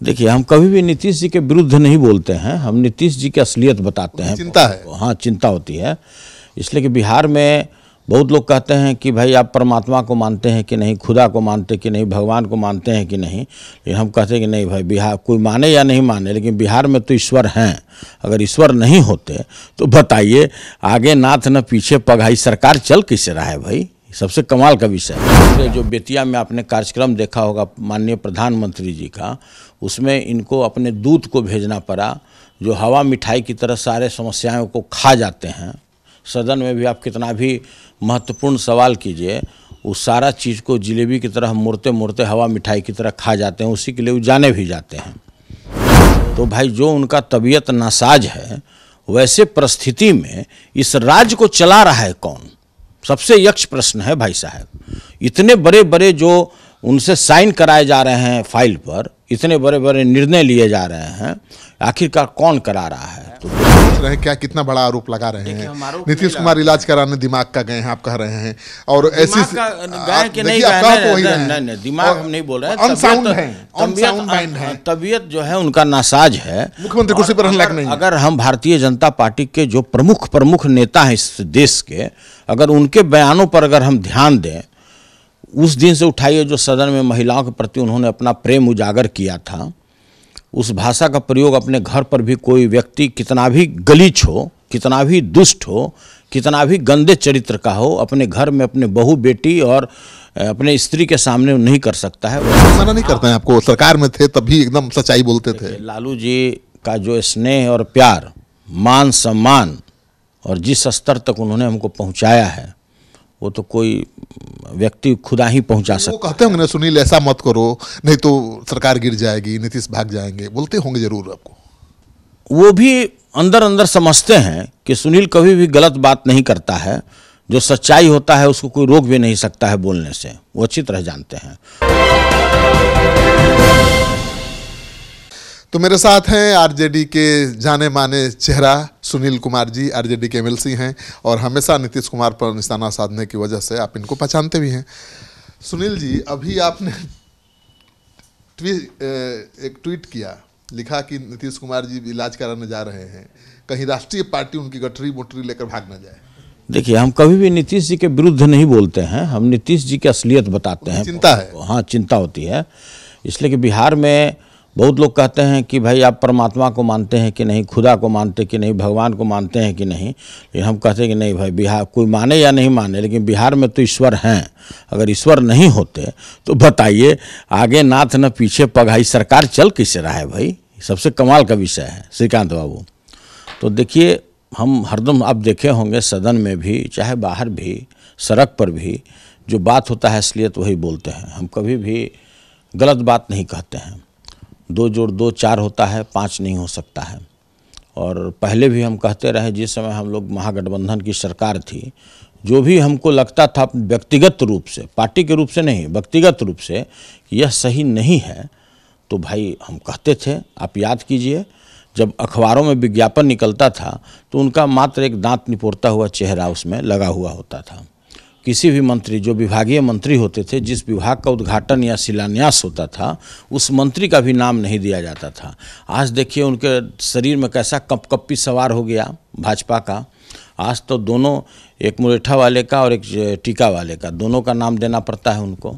देखिए, हम कभी भी नीतीश जी के विरुद्ध नहीं बोलते हैं, हम नीतीश जी की असलियत बताते हैं। चिंता है। हाँ, चिंता होती है, इसलिए कि बिहार में बहुत लोग कहते हैं कि भाई आप परमात्मा को मानते हैं कि नहीं, खुदा को मानते कि नहीं, भगवान को मानते हैं कि नहीं। लेकिन हम कहते हैं कि नहीं भाई, बिहार कोई माने या नहीं माने, लेकिन बिहार में तो ईश्वर हैं। अगर ईश्वर नहीं होते तो बताइए, आगे नाथ न पीछे पगाई, सरकार चल कैसे रहा है भाई? सबसे कमाल का विषय है। जो बेतिया में आपने कार्यक्रम देखा होगा माननीय प्रधानमंत्री जी का, उसमें इनको अपने दूत को भेजना पड़ा, जो हवा मिठाई की तरह सारे समस्याओं को खा जाते हैं। सदन में भी आप कितना भी महत्वपूर्ण सवाल कीजिए, उस सारा चीज़ को जिलेबी की तरह मुड़ते मुड़ते हवा मिठाई की तरह खा जाते हैं, उसी के लिए वो जाने भी जाते हैं। तो भाई, जो उनका तबीयत नासाज है, वैसे परिस्थिति में इस राज्य को चला रहा है कौन? सबसे यक्ष प्रश्न है भाई साहब। इतने बड़े बड़े जो उनसे साइन कराए जा रहे हैं फाइल पर, इतने बड़े बड़े निर्णय लिए जा रहे हैं, आखिरकार कौन करा रहा है? तो सोच रहे हैं क्या, कितना बड़ा आरोप लगा रहे हैं? नीतीश कुमार इलाज कराने दिमाग का गए हैं, आप कह रहे हैं। और ऐसी गए कि नहीं गए? नहीं, दिमाग हम नहीं बोल रहे हैं, तबीयत जो है उनका नासाज है, मुख्यमंत्री कुर्सी पर रहने लायक नहीं। अगर हम भारतीय जनता पार्टी के जो प्रमुख नेता हैं इस देश के, अगर उनके बयानों पर अगर हम ध्यान दें, उस दिन से उठाइए जो सदन में महिलाओं के प्रति उन्होंने अपना प्रेम उजागर किया था, उस भाषा का प्रयोग अपने घर पर भी कोई व्यक्ति कितना भी गलीच हो, कितना भी दुष्ट हो, कितना भी गंदे चरित्र का हो, अपने घर में अपने बहू बेटी और अपने स्त्री के सामने नहीं कर सकता है। मना नहीं करते हैं आपको, सरकार में थे तब भी एकदम सच्चाई बोलते थे। लालू जी का जो स्नेह और प्यार, मान सम्मान और जिस स्तर तक उन्होंने हमको पहुंचाया है, वो तो कोई व्यक्ति खुदा ही पहुंचा सकता है। वो कहते होंगे ना, सुनील ऐसा मत करो नहीं तो सरकार गिर जाएगी, नीतीश भाग जाएंगे, बोलते होंगे जरूर आपको। वो भी अंदर अंदर समझते हैं कि सुनील कभी भी गलत बात नहीं करता है, जो सच्चाई होता है उसको कोई रोक भी नहीं सकता है बोलने से, वो अच्छी तरह जानते हैं। तो मेरे साथ हैं आरजेडी के जाने माने चेहरा सुनील कुमार जी, आरजेडी के एमएलसी हैं और हमेशा नीतीश कुमार पर निशाना साधने की वजह से आप इनको पहचानते भी हैं। सुनील जी, अभी आपने एक ट्वीट किया, लिखा कि नीतीश कुमार जी इलाज कराने जा रहे हैं, कहीं राष्ट्रीय पार्टी उनकी गठरी मोटरी लेकर भाग न जाए। देखिए, हम कभी भी नीतीश जी के विरुद्ध नहीं बोलते हैं, हम नीतीश जी की असलियत बताते हैं। चिंता है। हाँ, चिंता होती है, इसलिए कि बिहार में बहुत लोग कहते हैं कि भाई आप परमात्मा को मानते हैं कि नहीं, खुदा को मानते कि नहीं, भगवान को मानते हैं कि नहीं। लेकिन हम कहते हैं कि नहीं भाई, बिहार कोई माने या नहीं माने, लेकिन बिहार में तो ईश्वर हैं। अगर ईश्वर नहीं होते तो बताइए, आगे नाथ न पीछे पगाई, सरकार चल कैसे रहा है भाई? सबसे कमाल का विषय है श्रीकांत बाबू। तो देखिए, हम हरदम आप देखे होंगे सदन में भी, चाहे बाहर भी, सड़क पर भी, जो बात होता है असलियत वही बोलते हैं। हम कभी भी गलत बात नहीं कहते हैं। 2 जोड़ 2 4 होता है, 5 नहीं हो सकता है। और पहले भी हम कहते रहे, जिस समय हम लोग महागठबंधन की सरकार थी, जो भी हमको लगता था व्यक्तिगत रूप से, पार्टी के रूप से नहीं, व्यक्तिगत रूप से यह सही नहीं है, तो भाई हम कहते थे। आप याद कीजिए, जब अखबारों में विज्ञापन निकलता था तो उनका मात्र एक दांत निपोड़ता हुआ चेहरा उसमें लगा हुआ होता था। किसी भी मंत्री, जो विभागीय मंत्री होते थे, जिस विभाग का उद्घाटन या शिलान्यास होता था, उस मंत्री का भी नाम नहीं दिया जाता था। आज देखिए उनके शरीर में कैसा कपकपी सवार हो गया भाजपा का। आज तो दोनों, एक मुरेठा वाले का और एक टीका वाले का, दोनों का नाम देना पड़ता है उनको।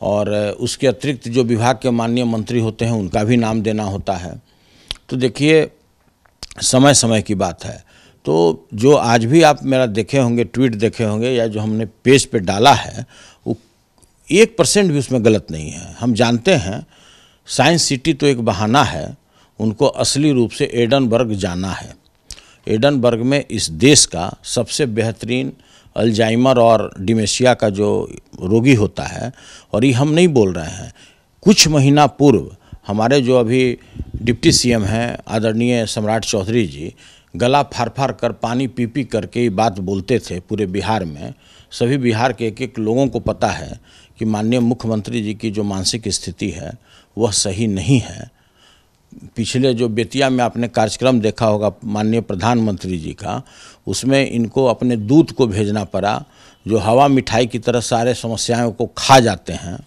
और उसके अतिरिक्त जो विभाग के माननीय मंत्री होते हैं, उनका भी नाम देना होता है। तो देखिए, समय समय की बात है। तो जो आज भी आप मेरा देखे होंगे, ट्वीट देखे होंगे, या जो हमने पेज पे डाला है, वो 1% भी उसमें गलत नहीं है। हम जानते हैं साइंस सिटी तो एक बहाना है, उनको असली रूप से एडनबर्ग जाना है। एडनबर्ग में इस देश का सबसे बेहतरीन अल्जाइमर और डिमेंशिया का जो रोगी होता है, और ये हम नहीं बोल रहे हैं। कुछ महीना पूर्व हमारे जो अभी डिप्टी सीएम हैं आदरणीय सम्राट चौधरी जी, गला फाड़ फाड़ कर, पानी पी पी करके ये बात बोलते थे पूरे बिहार में। सभी बिहार के एक एक लोगों को पता है कि माननीय मुख्यमंत्री जी की जो मानसिक स्थिति है वह सही नहीं है। पिछले जो बेतिया में आपने कार्यक्रम देखा होगा माननीय प्रधानमंत्री जी का, उसमें इनको अपने दूत को भेजना पड़ा, जो हवा मिठाई की तरह सारे समस्याओं को खा जाते हैं।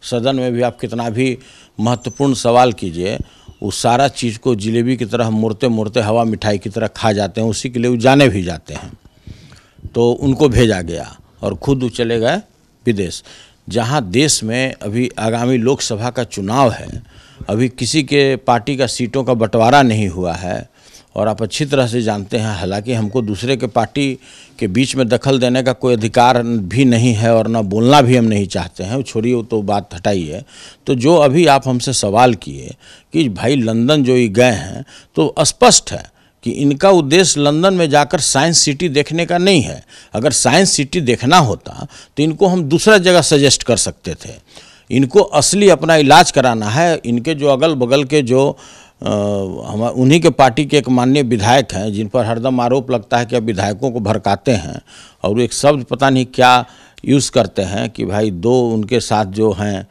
सदन में भी आप कितना भी महत्वपूर्ण सवाल कीजिए, उस सारा चीज़ को जिलेबी की तरह मुड़ते मुड़ते हवा मिठाई की तरह खा जाते हैं, उसी के लिए वो जाने भी जाते हैं। तो उनको भेजा गया और खुद चले गए विदेश। जहाँ देश में अभी आगामी लोकसभा का चुनाव है, अभी किसी के पार्टी का सीटों का बंटवारा नहीं हुआ है, और आप अच्छी तरह से जानते हैं, हालांकि हमको दूसरे के पार्टी के बीच में दखल देने का कोई अधिकार भी नहीं है और ना बोलना भी हम नहीं चाहते हैं, छोड़िए वो तो बात हटाइए। तो जो अभी आप हमसे सवाल किए कि भाई लंदन जो ये गए हैं, तो स्पष्ट है कि इनका उद्देश्य लंदन में जाकर साइंस सिटी देखने का नहीं है। अगर साइंस सिटी देखना होता तो इनको हम दूसरा जगह सजेस्ट कर सकते थे। इनको असली अपना इलाज कराना है। इनके जो अगल बगल के जो हम उन्हीं के पार्टी के एक माननीय विधायक हैं, जिन पर हरदम आरोप लगता है कि अब विधायकों को भड़काते हैं, और एक शब्द पता नहीं क्या यूज़ करते हैं कि भाई दो उनके साथ जो हैं,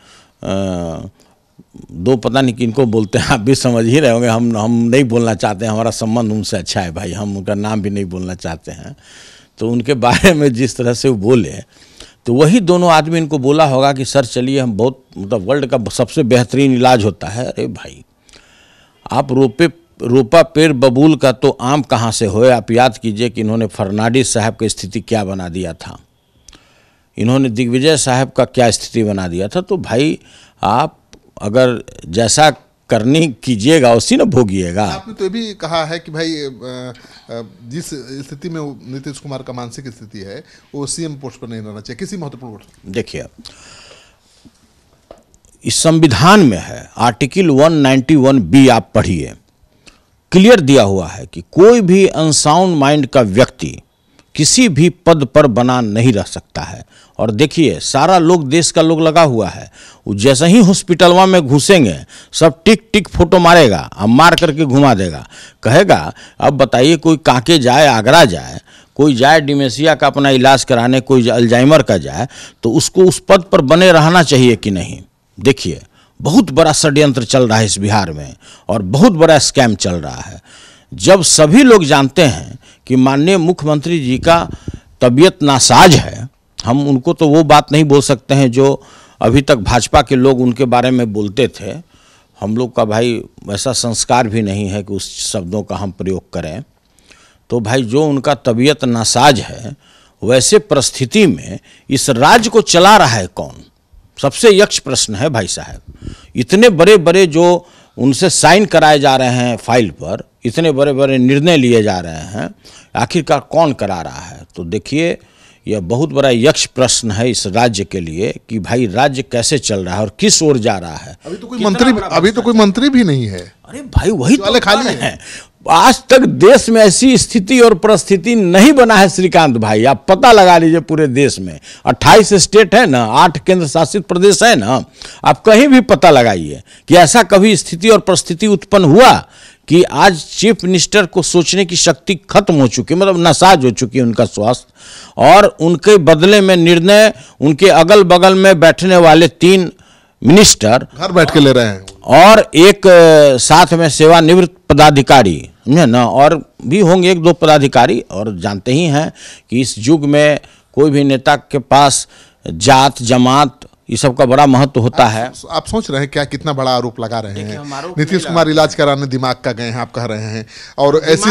दो पता नहीं किनको बोलते हैं, आप भी समझ ही रहे होंगे। हम नहीं बोलना चाहते हैं, हमारा संबंध उनसे अच्छा है भाई, हम उनका नाम भी नहीं बोलना चाहते हैं। तो उनके बारे में जिस तरह से वो बोले, तो वही दोनों आदमी इनको बोला होगा कि सर चलिए हम बहुत मतलब वर्ल्ड का सबसे बेहतरीन इलाज होता है। अरे भाई, आप रोपा पेड़ बबूल का तो आम कहाँ से होए। आप याद कीजिए कि इन्होंने फर्नांडिस साहब की स्थिति क्या बना दिया था, इन्होंने दिग्विजय साहब का क्या स्थिति बना दिया था। तो भाई आप अगर जैसा करनी कीजिएगा उसी न भोगिएगा। आपने तो ये भी कहा है कि भाई जिस स्थिति में नीतीश कुमार का मानसिक स्थिति है, वो सीएम पोस्ट पर नहीं रहना चाहिए, किसी महत्वपूर्ण पोस्ट। देखिए, इस संविधान में है, आर्टिकल 191B आप पढ़िए, क्लियर दिया हुआ है कि कोई भी अनसाउंड माइंड का व्यक्ति किसी भी पद पर बना नहीं रह सकता है। और देखिए, सारा लोग, देश का लोग लगा हुआ है, वो जैसे ही हॉस्पिटलवा में घुसेंगे सब टिक टिक फोटो मारेगा, अब मार करके घुमा देगा, कहेगा अब बताइए कोई कांके जाए, आगरा जाए, कोई जाए डिमेंशिया का अपना इलाज कराने, कोई अल्जाइमर का जाए, तो उसको उस पद पर बने रहना चाहिए कि नहीं। देखिए, बहुत बड़ा षड्यंत्र चल रहा है इस बिहार में, और बहुत बड़ा स्कैम चल रहा है। जब सभी लोग जानते हैं कि माननीय मुख्यमंत्री जी का तबीयत नासाज है, हम उनको तो वो बात नहीं बोल सकते हैं जो अभी तक भाजपा के लोग उनके बारे में बोलते थे। हम लोग का भाई वैसा संस्कार भी नहीं है कि उस शब्दों का हम प्रयोग करें। तो भाई जो उनका तबीयत नासाज है, वैसे परिस्थिति में इस राज्य को चला रहा है कौन? सबसे यक्ष प्रश्न है भाई साहब। इतने बड़े बड़े जो उनसे साइन कराए जा रहे हैं फाइल पर, इतने बड़े बड़े निर्णय लिए जा रहे हैं, आखिरकार कौन करा रहा है? तो देखिए, यह बहुत बड़ा यक्ष प्रश्न है इस राज्य के लिए कि भाई राज्य कैसे चल रहा है और किस ओर जा रहा है। अभी तो कोई मंत्री भी नहीं है। अरे भाई, वही तो खाली है। आज तक देश में ऐसी स्थिति और परिस्थिति नहीं बना है श्रीकांत भाई। आप पता लगा लीजिए, पूरे देश में 28 स्टेट है ना, 8 केंद्र शासित प्रदेश है ना, आप कहीं भी पता लगाइए कि ऐसा कभी स्थिति और परिस्थिति उत्पन्न हुआ कि आज चीफ मिनिस्टर को सोचने की शक्ति खत्म हो चुकी, मतलब नासाज हो चुकी है उनका स्वास्थ्य, और उनके बदले में निर्णय उनके अगल बगल में बैठने वाले 3 मिनिस्टर घर बैठ के ले रहे हैं, और एक साथ में सेवानिवृत्त पदाधिकारी, समझे ना, और भी होंगे 1-2 पदाधिकारी। और जानते ही हैं कि इस युग में कोई भी नेता के पास जात जमात ये सब का बड़ा महत्व होता है। आप सोच रहे हैं क्या कितना बड़ा आरोप लगा रहे हैं? नीतीश कुमार इलाज कराने दिमाग का गए हैं, आप कह रहे हैं, और ऐसी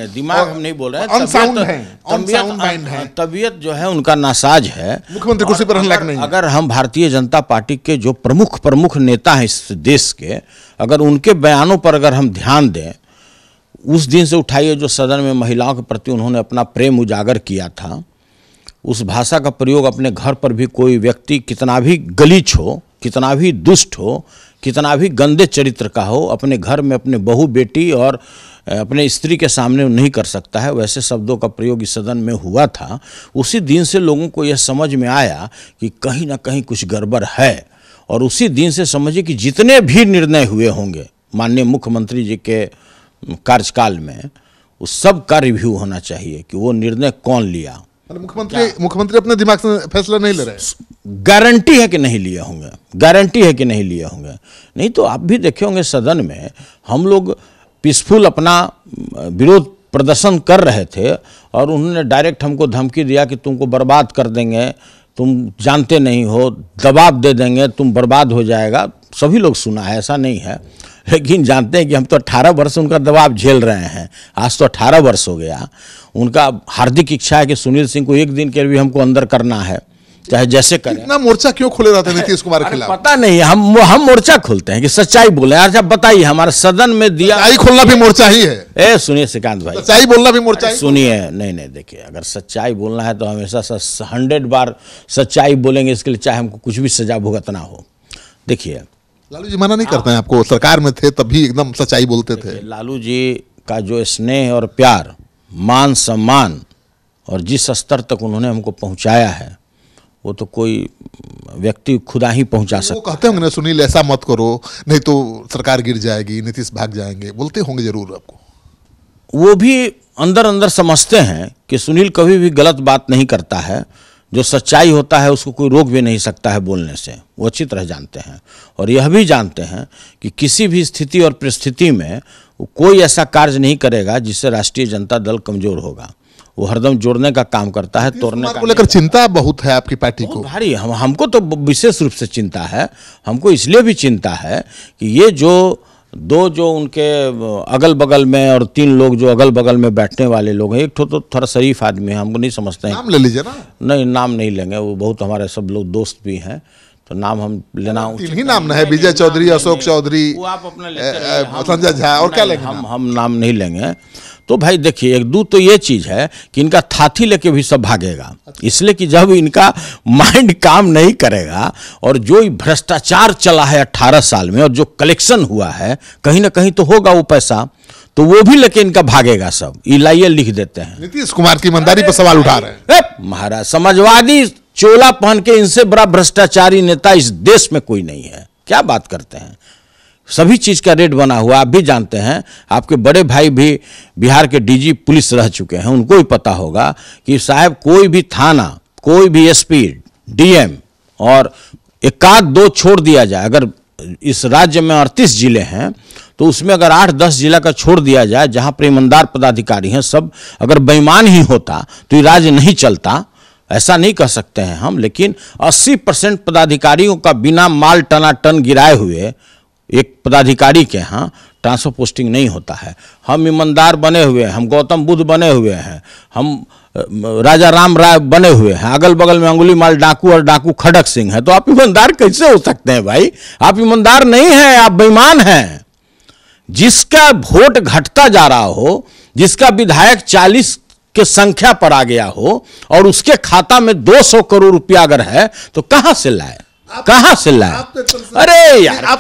दिमाग हम नहीं बोल रहे हैं, अनसाउंड है, तबीयत जो है उनका नासाज है, मुख्यमंत्री कुर्सी पर रहने लायक नहीं है। अगर हम भारतीय जनता पार्टी के जो प्रमुख नेता हैं इस देश के, अगर उनके बयानों पर अगर हम ध्यान दें, उस दिन से उठाइए जो सदन में महिलाओं के प्रति उन्होंने अपना प्रेम उजागर किया था, उस भाषा का प्रयोग अपने घर पर भी कोई व्यक्ति कितना भी गलीच हो, कितना भी दुष्ट हो, कितना भी गंदे चरित्र का हो, अपने घर में अपने बहू बेटी और अपने स्त्री के सामने नहीं कर सकता है। वैसे शब्दों का प्रयोग इस सदन में हुआ था। उसी दिन से लोगों को यह समझ में आया कि कहीं ना कहीं कुछ गड़बड़ है, और उसी दिन से समझिए कि जितने भी निर्णय हुए होंगे माननीय मुख्यमंत्री जी के कार्यकाल में, उस सब का रिव्यू होना चाहिए कि वो निर्णय कौन लिया। मुख्यमंत्री अपने दिमाग से फैसला नहीं ले रहे। गारंटी है कि नहीं लिए होंगे, गारंटी है कि नहीं लिए होंगे। नहीं तो आप भी देखे होंगे सदन में हम लोग पीसफुल अपना विरोध प्रदर्शन कर रहे थे, और उन्होंने डायरेक्ट हमको धमकी दिया कि तुमको बर्बाद कर देंगे, तुम जानते नहीं हो, दबाव दे देंगे, तुम बर्बाद हो जाएगा। सभी लोग सुना है, ऐसा नहीं है, लेकिन जानते हैं कि हम तो 18 वर्ष उनका दबाव झेल रहे हैं। आज तो 18 वर्ष हो गया। उनका हार्दिक इच्छा है कि सुनील सिंह को एक दिन के लिए भी हमको अंदर करना है, चाहे जैसे करें। इतना मोर्चा क्यों खोले रहते हैं नीतीश कुमार के खिलाफ? पता नहीं, हम मोर्चा खोलते हैं कि सच्चाई बोले। अच्छा बताइए, हमारे सदन में दिया सच्चाई खोलना भी मोर्चा ही है। सुनिए श्रीकांत भाई, सच्चाई बोलना भी मोर्चा ही। सुनिए, नहीं देखिए, अगर सच्चाई बोलना है तो हमेशा 100 बार सच्चाई बोलेंगे, इसके लिए चाहे हमको कुछ भी सजा भुगतना हो। देखिए, लालू जी मना नहीं करते हैं आपको, सरकार में थे तब भी एकदम सच्चाई बोलते थे। लालू जी का जो स्नेह और प्यार, मान सम्मान और जिस स्तर तक उन्होंने हमको पहुंचाया है, वो तो कोई व्यक्ति खुदा ही पहुंचा सकता। वो कहते होंगे ना, सुनील ऐसा मत करो नहीं तो सरकार गिर जाएगी, नीतीश भाग जाएंगे, बोलते होंगे जरूर आपको। वो भी अंदर अंदर समझते हैं कि सुनील कभी भी गलत बात नहीं करता है। जो सच्चाई होता है उसको कोई रोक भी नहीं सकता है बोलने से, वो अच्छी तरह जानते हैं। और यह भी जानते हैं कि किसी भी स्थिति और परिस्थिति में वो कोई ऐसा कार्य नहीं करेगा जिससे राष्ट्रीय जनता दल कमजोर होगा। वो हरदम जोड़ने का काम करता है, तोड़ने का। लेकर चिंता बहुत है आपकी पार्टी को भारी। हमको तो विशेष रूप से चिंता है। हमको इसलिए भी चिंता है कि ये जो उनके अगल बगल में और 3 लोग जो अगल बगल में बैठने वाले लोग हैं, एक तो थोड़ा शरीफ आदमी है, हमको नहीं समझते हैं। नाम ले लीजिए ना। नहीं, नाम नहीं लेंगे, वो बहुत हमारे सब लोग दोस्त भी हैं, तो नाम हम लेना। 3 ही नाम है, विजय चौधरी, अशोक चौधरी, वो आप अपना लेते रहिए, संजय झा, और क्या लेंगे? हम नाम नहीं लेंगे। तो भाई देखिए, एक दो तो ये चीज है कि इनका थाथी लेके भी सब भागेगा, इसलिए कि जब इनका माइंड काम नहीं करेगा और जो भ्रष्टाचार चला है 18 साल में और जो कलेक्शन हुआ है, कहीं ना कहीं तो होगा वो पैसा, तो वो भी लेके इनका भागेगा सब। इलाइए लिख देते हैं। नीतीश कुमार की ईमानदारी पर सवाल उठा रहे हैं। महाराज, समाजवादी चोला पहन के इनसे बड़ा भ्रष्टाचारी नेता इस देश में कोई नहीं है। क्या बात करते हैं? सभी चीज का रेट बना हुआ, आप भी जानते हैं। आपके बड़े भाई भी बिहार के डीजी पुलिस रह चुके हैं, उनको भी पता होगा कि साहब कोई भी थाना, कोई भी एसपी, डीएम और 1-2 छोड़ दिया जाए, अगर इस राज्य में 38 जिले हैं तो उसमें अगर 8-10 जिला का छोड़ दिया जाए जहां पर ईमानदार पदाधिकारी हैं, सब अगर बेईमान ही होता तो ये राज्य नहीं चलता। ऐसा नहीं कह सकते हैं हम, लेकिन 80% पदाधिकारियों का बिना माल टनाटन गिराए हुए एक पदाधिकारी के यहाँ ट्रांसफर पोस्टिंग नहीं होता है। हम ईमानदार बने हुए हैं, हम गौतम बुद्ध बने हुए हैं, हम राजा राम राय बने हुए हैं, अगल बगल में अंगुली माल डाकू और डाकू खड़क सिंह है, तो आप ईमानदार कैसे हो सकते हैं भाई? आप ईमानदार नहीं हैं, आप बेईमान हैं। जिसका वोट घटता जा रहा हो, जिसका विधायक 40 के संख्या पर आ गया हो और उसके खाता में 200 करोड़ रुपया अगर है तो कहां से लाए? कहां से लाए? अरे यार, आप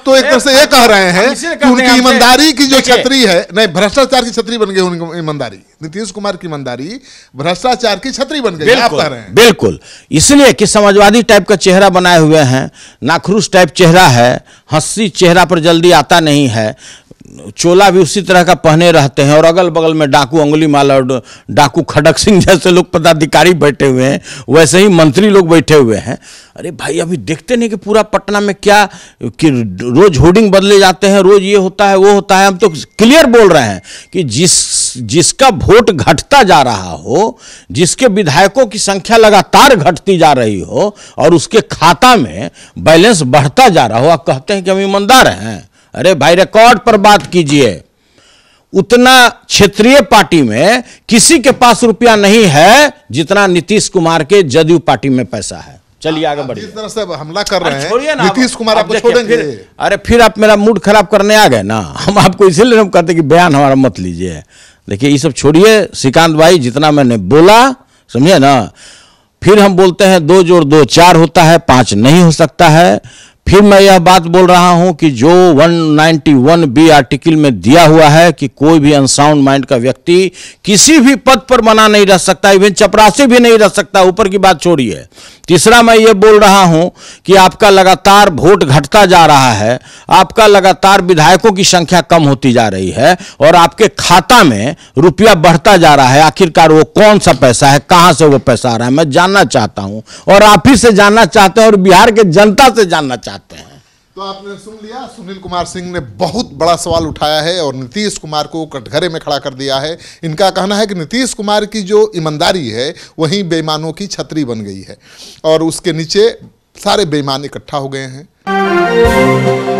तो एक तरह से ये कह रहे हैं कि उनकी ईमानदारी की जो छतरी है, नहीं, भ्रष्टाचार की छतरी बन गई उनकी ईमानदारी। नीतीश कुमार की ईमानदारी भ्रष्टाचार की छतरी बन गई, आप कह रहे हैं। बिल्कुल, इसलिए कि समाजवादी टाइप का चेहरा बनाए हुए हैं, नाखुश टाइप चेहरा है, हंसी चेहरा पर जल्दी आता नहीं है, चोला भी उसी तरह का पहने रहते हैं और अगल बगल में डाकू अंगुली माला और डाकू खड़क सिंह जैसे लोग पदाधिकारी बैठे हुए हैं, वैसे ही मंत्री लोग बैठे हुए हैं। अरे भाई, अभी देखते नहीं कि पूरा पटना में क्या कि रोज होर्डिंग बदले जाते हैं, रोज ये होता है वो होता है। हम तो क्लियर बोल रहे हैं कि जिसका वोट घटता जा रहा हो, जिसके विधायकों की संख्या लगातार घटती जा रही हो और उसके खाता में बैलेंस बढ़ता जा रहा हो, आप कहते हैं कि हम ईमानदार हैं। अरे भाई, रिकॉर्ड पर बात कीजिए, उतना क्षेत्रीय पार्टी में किसी के पास रुपया नहीं है जितना नीतीश कुमार के जदयू पार्टी में पैसा है। चलिए आगे बढ़िए। जिस तरह से हमला कर रहे हैं नीतीश कुमार, आपको छोड़ेंगे? अरे फिर आप मेरा मूड खराब करने आ गए ना। हम आपको इसीलिए हम कहते कि बयान हमारा मत लीजिए। देखिए, ये सब छोड़िए श्रीकांत भाई, जितना मैंने बोला समझे ना। फिर हम बोलते हैं 2 जोड़ 2 4 होता है, 5 नहीं हो सकता है। फिर मैं यह बात बोल रहा हूं कि जो 191B आर्टिकल में दिया हुआ है कि कोई भी अनसाउंड माइंड का व्यक्ति किसी भी पद पर बना नहीं रह सकता, इवन चपरासी भी नहीं रह सकता, ऊपर की बात छोड़िए। तीसरा मैं ये बोल रहा हूं कि आपका लगातार वोट घटता जा रहा है, आपका लगातार विधायकों की संख्या कम होती जा रही है और आपके खाता में रुपया बढ़ता जा रहा है। आखिरकार वो कौन सा पैसा है, कहां से वो पैसा आ रहा है, मैं जानना चाहता हूं और आप ही से जानना चाहते हैं और बिहार के जनता से जानना चाहते हैं। तो आपने सुन लिया, सुनील कुमार सिंह ने बहुत बड़ा सवाल उठाया है और नीतीश कुमार को कटघरे में खड़ा कर दिया है। इनका कहना है कि नीतीश कुमार की जो ईमानदारी है वही बेईमानों की छतरी बन गई है और उसके नीचे सारे बेईमान इकट्ठा हो गए हैं।